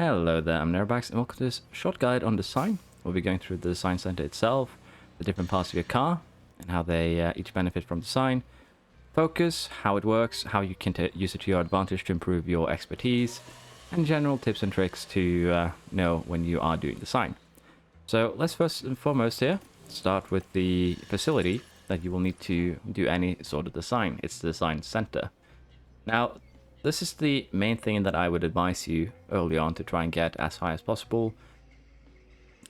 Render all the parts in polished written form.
Hello there, I'm Nerobax, and welcome to this short guide on design. We'll be going through the design center itself, the different parts of your car, and how they each benefit from design, focus, how it works, how you can use it to your advantage to improve your expertise, and general tips and tricks to know when you are doing design. So let's first and foremost here start with the facility that you will need to do any sort of design. It's the design center. Now, this is the main thing that I would advise you early on to try and get as high as possible.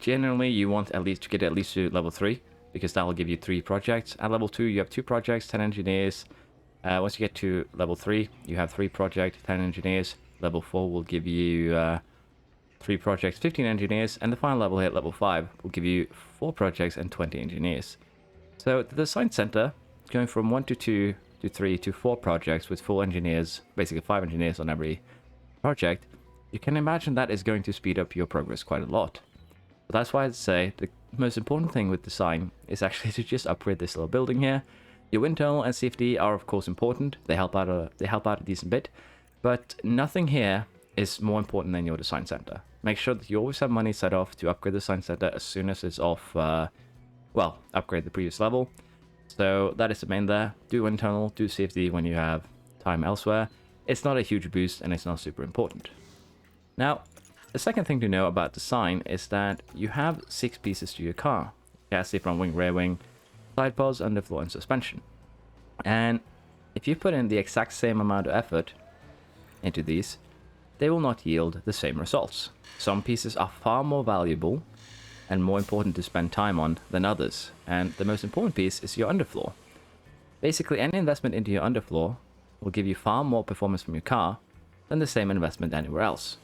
Generally, you want at least to get at least to level 3, because that will give you 3 projects. At level 2, you have 2 projects, 10 engineers. Once you get to level 3, you have 3 projects, 10 engineers. Level 4 will give you 3 projects, 15 engineers. And the final level here, level 5, will give you 4 projects and 20 engineers. So the design center, going from 1 to 2 to 3 to 4 projects with full engineers, basically 5 engineers on every project, you can imagine that is going to speed up your progress quite a lot. So that's why I'd say the most important thing with design is actually to just upgrade this little building here. Your wind tunnel and CFD are of course important. They help out a decent bit, but nothing here is more important than your design center. Make sure that you always have money set off to upgrade the design center as soon as it's off. Well, upgrade the previous level. So that is the main there. Do wind tunnel, do CFD when you have time elsewhere. It's not a huge boost and it's not super important. Now, the second thing to know about design is that you have 6 pieces to your car: chassis, front wing, rear wing, side pods, underfloor, and suspension. And if you put in the exact same amount of effort into these, they will not yield the same results. Some pieces are far more valuable and more important to spend time on than others, and the most important piece is your underfloor. Basically, any investment into your underfloor will give you far more performance from your car than the same investment anywhere else.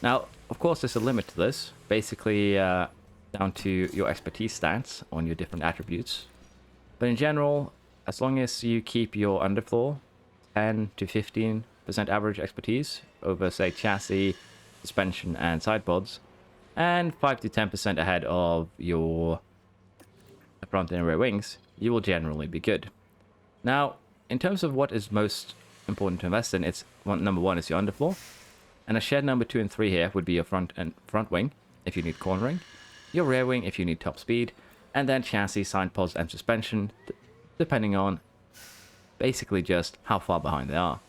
Now, of course, there's a limit to this, basically down to your expertise stats on your different attributes. But in general, as long as you keep your underfloor 10 to 15% average expertise over, say, chassis, suspension, and side pods, and 5 to 10% ahead of your front and rear wings, you will generally be good. Now, in terms of what is most important to invest in, it's number 1 is your underfloor, and a shared number 2 and 3 here would be your front wing if you need cornering, your rear wing if you need top speed, and then chassis, side pods, and suspension, depending on basically just how far behind they are.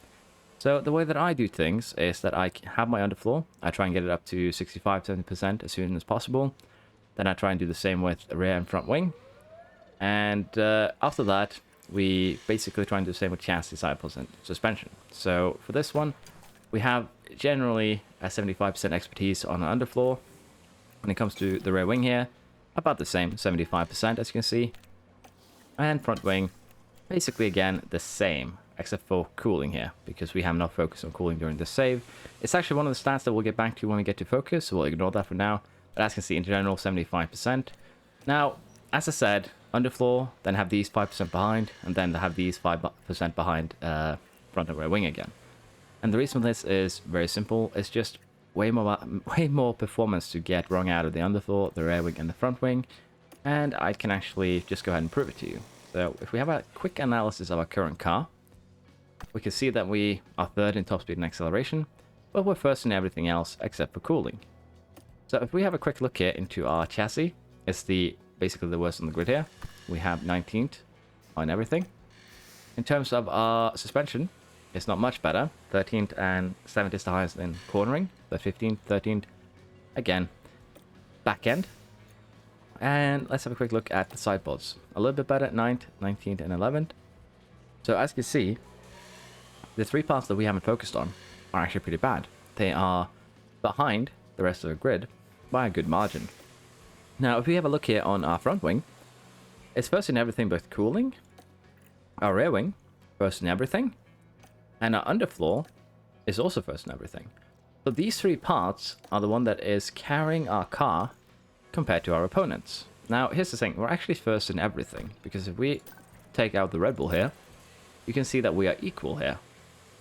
So the way that I do things is that I have my underfloor. I try and get it up to 65-70% as soon as possible. Then I try and do the same with the rear and front wing. And after that, we basically try and do the same with chassis, side pods, and suspension. So for this one, we have generally a 75% expertise on our underfloor. When it comes to the rear wing here, about the same, 75% as you can see. And front wing, basically again the same, except for cooling here, because we have not focused on cooling during the save. It's actually one of the stats that we'll get back to when we get to focus, so we'll ignore that for now. But as you can see, in general, 75%. Now, as I said, underfloor, then have these 5% behind, and then have these 5% behind front and rear wing again. And the reason for this is very simple. It's just way more performance to get wrung out of the underfloor, the rear wing, and the front wing. And I can actually just go ahead and prove it to you. So if we have a quick analysis of our current car, we can see that we are third in top speed and acceleration, but we're first in everything else except for cooling. So if we have a quick look here into our chassis, it's basically the worst on the grid here. We have 19th on everything. In terms of our suspension, it's not much better. 13th and 7th is the highest in cornering, but 15th, 13th, again, back end. And let's have a quick look at the side pods. A little bit better at 9th, 19th, and 11th. So as you can see, the 3 parts that we haven't focused on are actually pretty bad. They are behind the rest of the grid by a good margin. Now, if we have a look here on our front wing, it's first in everything but cooling. Our rear wing, first in everything. And our underfloor is also first in everything. So these 3 parts are the one that is carrying our car compared to our opponents. Now, here's the thing. We're actually first in everything, because if we take out the Red Bull here, you can see that we are equal here.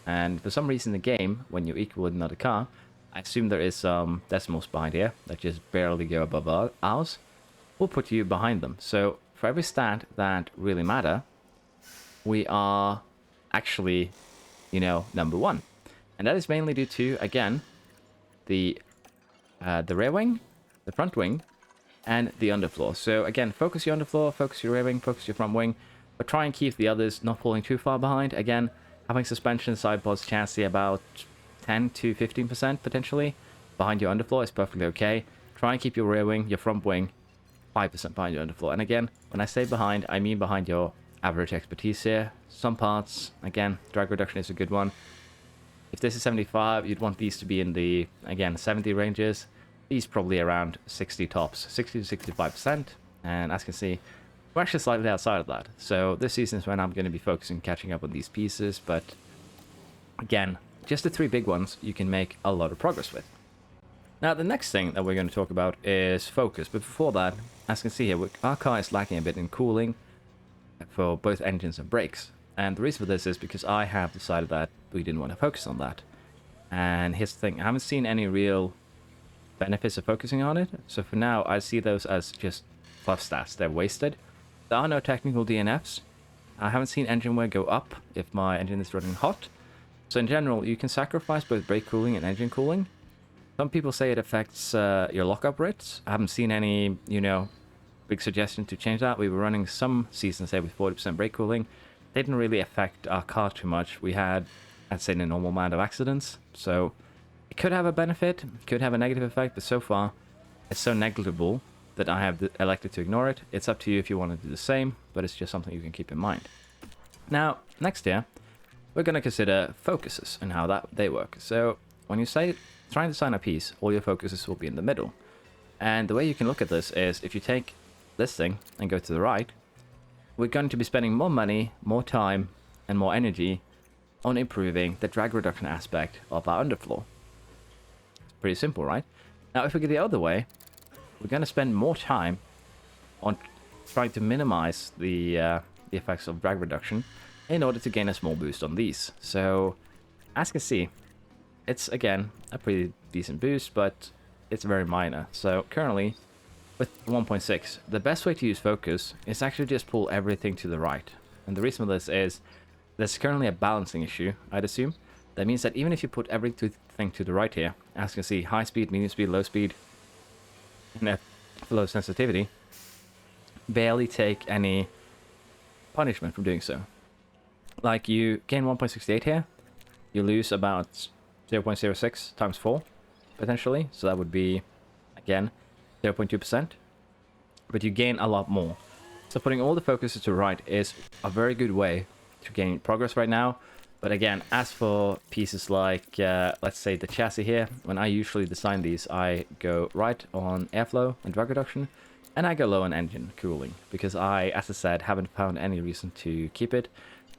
And for some reason in the game, when you're equal with another car, I assume there is some decimals behind here that just barely go above ours. We'll put you behind them. So for every stat that really matter, we are actually, number 1. And that is mainly due to, again, the the rear wing, the front wing, and the underfloor. So again, focus your underfloor, focus your rear wing, focus your front wing, but try and keep the others not falling too far behind. Again, having suspension, sideboards, chassis about 10 to 15% potentially behind your underfloor is perfectly okay. Try and keep your rear wing, your front wing 5% behind your underfloor. And again, when I say behind, I mean behind your average expertise here. Some parts, again, drag reduction is a good one. If this is 75, you'd want these to be in the, again, 70 ranges. These probably around 60 tops, 60 to 65%. And as you can see, we're actually slightly outside of that. So this season is when I'm going to be focusing catching up on these pieces. But again, just the 3 big ones you can make a lot of progress with. Now, the next thing that we're going to talk about is focus. But before that, as you can see here, our car is lacking a bit in cooling for both engines and brakes. And the reason for this is because I have decided that we didn't want to focus on that. And here's the thing, I haven't seen any real benefits of focusing on it. So for now, I see those as just fluff stats. They're wasted. There are no technical DNFs. I haven't seen engine wear go up if my engine is running hot. So in general, you can sacrifice both brake cooling and engine cooling. Some people say it affects your lockup rates. I haven't seen any, big suggestion to change that. We were running some seasons there with 40% brake cooling. They didn't really affect our car too much. We had, I'd say, a normal amount of accidents. So it could have a benefit, could have a negative effect, but so far it's so negligible that I have elected to ignore it. It's up to you if you want to do the same, but it's just something you can keep in mind. Now, next here, we're going to consider focuses and how they work. So when you say trying to design a piece, all your focuses will be in the middle. And the way you can look at this is if you take this thing and go to the right, we're going to be spending more money, more time, and more energy on improving the drag reduction aspect of our underfloor. It's pretty simple, right? Now, if we go the other way, we're going to spend more time on trying to minimize the effects of drag reduction in order to gain a small boost on these. So, as you can see, it's, again, a pretty decent boost, but it's very minor. So, currently, with 1.6, the best way to use focus is actually just pull everything to the right. And the reason for this is there's currently a balancing issue, I'd assume. That means that even if you put everything to the right here, as you can see, high speed, medium speed, low speed, and low sensitivity, barely take any punishment from doing so. Like, you gain 1.68 here, you lose about 0.06 times 4, potentially. So that would be, again, 0.2%. But you gain a lot more. So putting all the focuses to the right is a very good way to gain progress right now. But again, as for pieces like, let's say the chassis here, when I usually design these, I go right on airflow and drag reduction, and I go low on engine cooling, because I, as I said, haven't found any reason to keep it.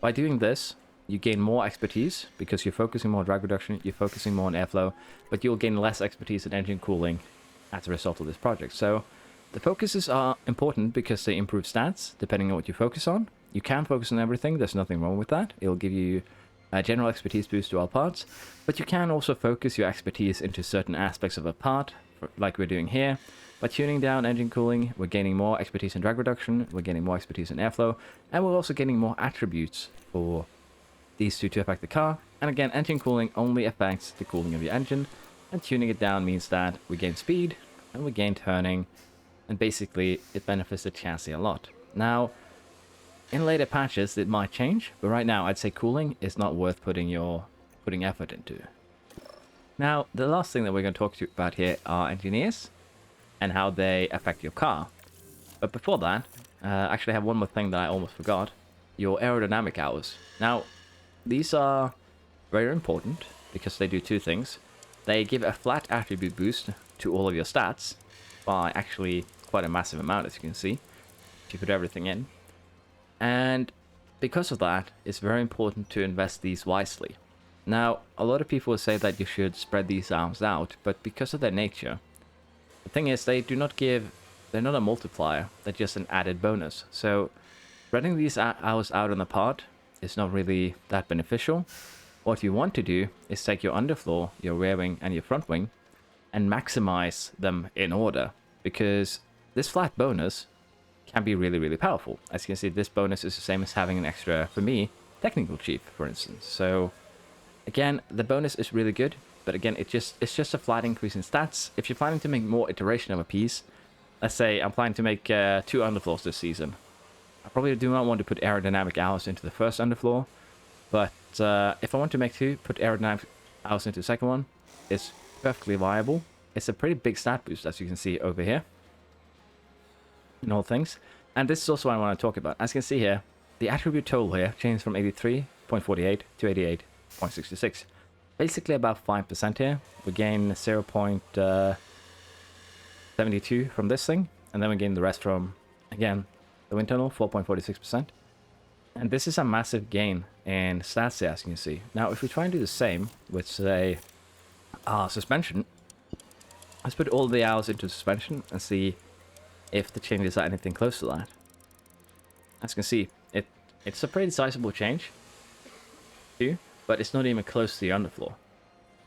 By doing this, you gain more expertise, because you're focusing more on drag reduction, you're focusing more on airflow, but you'll gain less expertise in engine cooling as a result of this project. So the focuses are important because they improve stats, depending on what you focus on. You can focus on everything, there's nothing wrong with that. It'll give you a general expertise boost to all parts, but you can also focus your expertise into certain aspects of a part, like we're doing here. By tuning down engine cooling, we're gaining more expertise in drag reduction, we're gaining more expertise in airflow, and we're also getting more attributes for these two to affect the car. And again, engine cooling only affects the cooling of your engine, and tuning it down means that we gain speed, and we gain turning, and basically it benefits the chassis a lot. Now, in later patches, it might change, but right now, I'd say cooling is not worth putting effort into. Now, the last thing that we're going to talk about here are engineers and how they affect your car. But before that, actually I have one more thing that I almost forgot. Your aerodynamic hours. Now, these are very important because they do two things. They give a flat attribute boost to all of your stats by actually quite a massive amount, as you can see, if you put everything in. And because of that, it's very important to invest these wisely. Now, a lot of people say that you should spread these arms out, but because of their nature, the thing is they're not a multiplier, they're just an added bonus. So spreading these hours out on the part is not really that beneficial. What you want to do is take your underfloor, your rear wing, and your front wing and maximize them in order, because this flat bonus can be really, really powerful. As you can see, this bonus is the same as having an extra, for me, technical chief, for instance. So again, the bonus is really good. but again, it's just a flat increase in stats. If you're planning to make more iteration of a piece, let's say I'm planning to make 2 underfloors this season. I probably do not want to put aerodynamic hours into the first underfloor, but if I want to make 2, put aerodynamic hours into the second one, it's perfectly viable. It's a pretty big stat boost, as you can see over here, in all things. And this is also what I want to talk about. As you can see here, the attribute total here changed from 83.48 to 88.66. Basically about 5% here. We gain 0.72 from this thing, and then we gain the rest from, again, the wind tunnel, 4.46%. And this is a massive gain in stats here, as you can see. Now, if we try and do the same with, say, suspension, let's put all the hours into suspension and see if the changes are anything close to that. As you can see, it's a pretty sizable change, too, but it's not even close to the underfloor.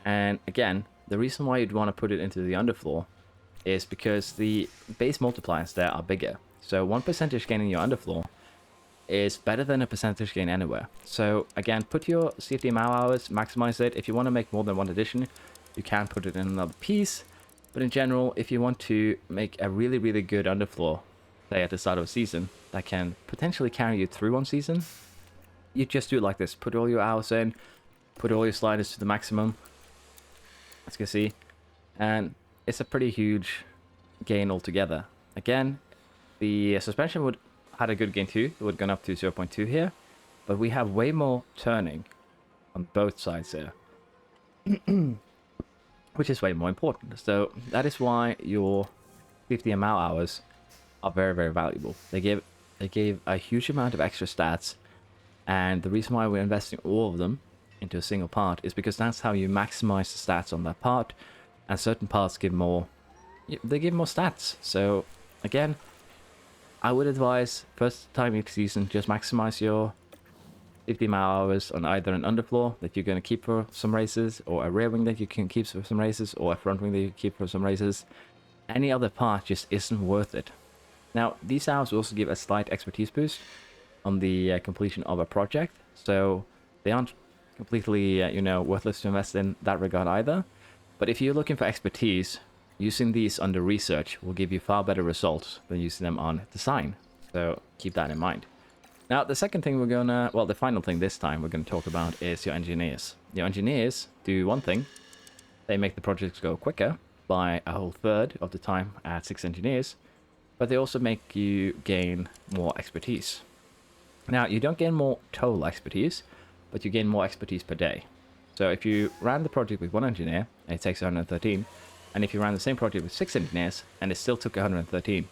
And again, the reason why you'd want to put it into the underfloor is because the base multipliers there are bigger. So 1% gain in your underfloor is better than a percentage gain anywhere. So again, put your CFD hours, maximize it. If you want to make more than one addition, you can put it in another piece. But in general, if you want to make a really, really good underfloor, say at the start of a season, that can potentially carry you through one season, you just do it like this. Put all your hours in, put all your sliders to the maximum, as you can see, and it's a pretty huge gain altogether. Again, the suspension would had a good gain too. It would have gone up to 0.2 here, but we have way more turning on both sides here, which is way more important. So that is why your 50 ml hours are very, very valuable. They gave a huge amount of extra stats, and the reason why we're investing all of them into a single part is because that's how you maximize the stats on that part, and certain parts give more, they give more stats. So again, I would advise first time each season, just maximize your 50 mile hours on either an underfloor that you're going to keep for some races, or a rear wing that you can keep for some races, or a front wing that you keep for some races. Any other part just isn't worth it. Now, these hours will also give a slight expertise boost on the completion of a project, so they aren't completely, worthless to invest in that regard either. But if you're looking for expertise, using these under research will give you far better results than using them on design. So keep that in mind. Now, the second thing the final thing this time we're going to talk about is your engineers. Your engineers do one thing. They make the projects go quicker by a whole third of the time at 6 engineers, but they also make you gain more expertise. Now, you don't gain more total expertise, but you gain more expertise per day. So if you ran the project with 1 engineer, and it takes 113, and if you ran the same project with 6 engineers, and it still took 113,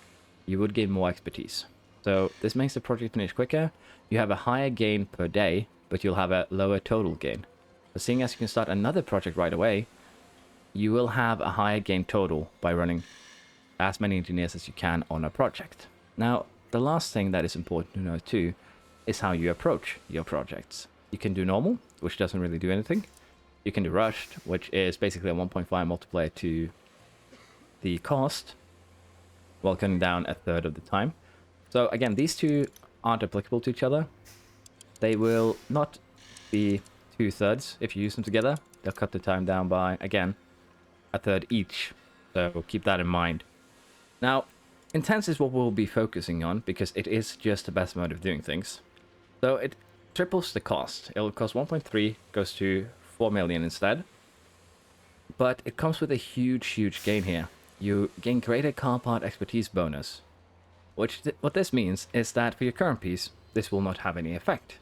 you would gain more expertise. So this makes the project finish quicker. You have a higher gain per day, but you'll have a lower total gain. But seeing as you can start another project right away, you will have a higher gain total by running as many engineers as you can on a project. Now, the last thing that is important to know too is how you approach your projects. You can do normal, which doesn't really do anything. You can do rushed, which is basically a 1.5 multiplier to the cost, while cutting down a third of the time. So again, these two aren't applicable to each other. They will not be 2/3 if you use them together. They'll cut the time down by, again, a third each. So keep that in mind. Now, intense is what we'll be focusing on because it is just the best mode of doing things. So it triples the cost. It'll cost 1.3, goes to 4 million instead. But it comes with a huge gain here. You gain greater car part expertise bonus. What this means is that for your current piece, this will not have any effect.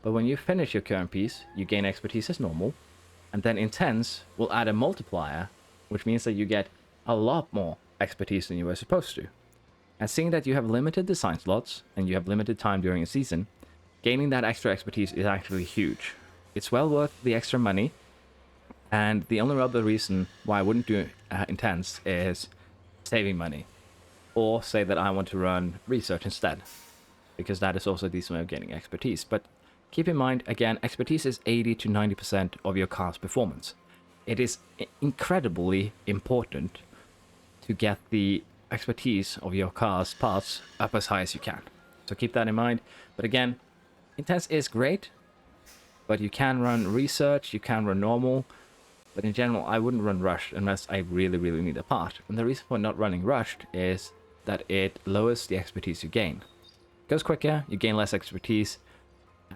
But when you finish your current piece, you gain expertise as normal. And then intense will add a multiplier, which means that you get a lot more expertise than you were supposed to. And seeing that you have limited design slots and you have limited time during a season, gaining that extra expertise is actually huge. It's well worth the extra money, and the only other reason why I wouldn't do intense is saving money, or say that I want to run research instead, because that is also a decent way of gaining expertise. But keep in mind, again, expertise is 80 to 90% of your car's performance. It is incredibly important to get the expertise of your car's parts up as high as you can. So keep that in mind. But again, intense is great, but you can run research, you can run normal, But in general, I wouldn't run rushed unless I really, really need a part. And the reason for not running rushed is that it lowers the expertise you gain. It goes quicker, you gain less expertise,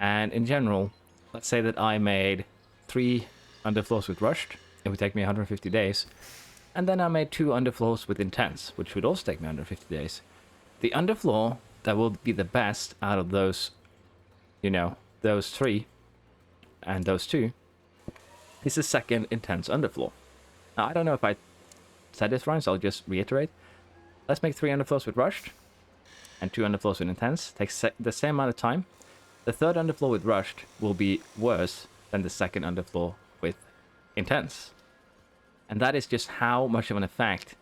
and in general, let's say that I made 3 underfloors with rushed, it would take me 150 days, and then I made 2 underfloors with intense, which would also take me 150 days. The underfloor that will be the best out of those, you know, those 3 and those 2 is the second intense underfloor. Now, I don't know if I said this right, so I'll just reiterate. Let's make 3 underfloors with rushed and 2 underfloors with intense. Takes the same amount of time. The third underfloor with rushed will be worse than the second underfloor with intense. And that is just how much of an effect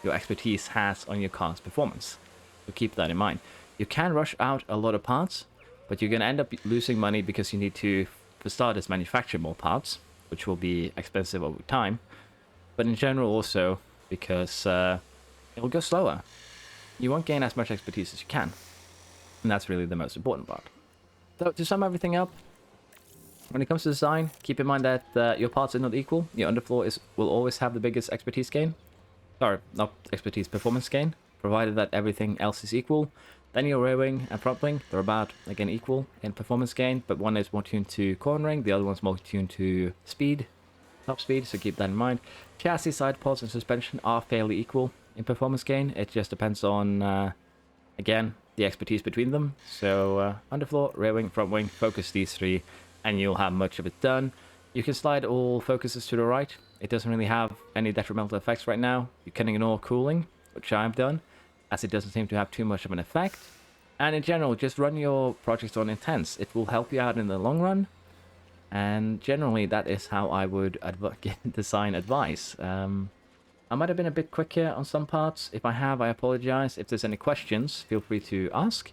your expertise has on your car's performance. So keep that in mind. You can rush out a lot of parts, but you're going to end up losing money because you need to, for starters, manufacture more parts, which will be expensive over time. But in general also because it will go slower. You won't gain as much expertise as you can. And that's really the most important part. So to sum everything up, when it comes to design, keep in mind that your parts are not equal. Your underfloor will always have the biggest expertise gain. Sorry, not expertise, performance gain, provided that everything else is equal. Then your rear wing and front wing, they're about, again, equal in performance gain, but one is more tuned to cornering, the other one's more tuned to speed, top speed, so keep that in mind. Chassis, side pods, and suspension are fairly equal in performance gain. It just depends on, again, the expertise between them. So underfloor, rear wing, front wing, focus these 3, and you'll have much of it done. You can slide all focuses to the right. It doesn't really have any detrimental effects right now. You can ignore cooling, which I've done, as it doesn't seem to have too much of an effect. And in general, just run your projects on intense. It will help you out in the long run. And generally, that is how I would design advice. I might have been a bit quicker on some parts. If I have, I apologize. If there's any questions, feel free to ask.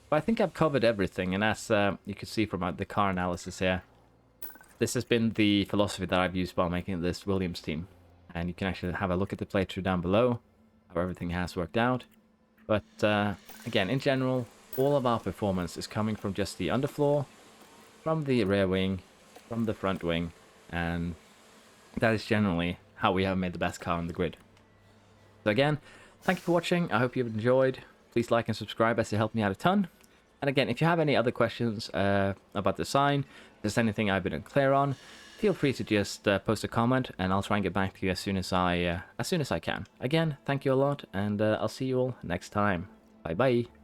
But I think I've covered everything. And as you can see from the car analysis here, this has been the philosophy that I've used while making this Williams team. And you can actually have a look at the playthrough down below, how everything has worked out. But again, in general, all of our performance is coming from just the underfloor, from the rear wing, from the front wing, and that is generally how we have made the best car on the grid. So again, thank you for watching. I hope you've enjoyed. Please like and subscribe as it helped me out a ton. And again, if you have any other questions about the design, if there's anything I've been unclear on, feel free to just post a comment, and I'll try and get back to you as soon as I can. Again, thank you a lot, and I'll see you all next time. Bye bye.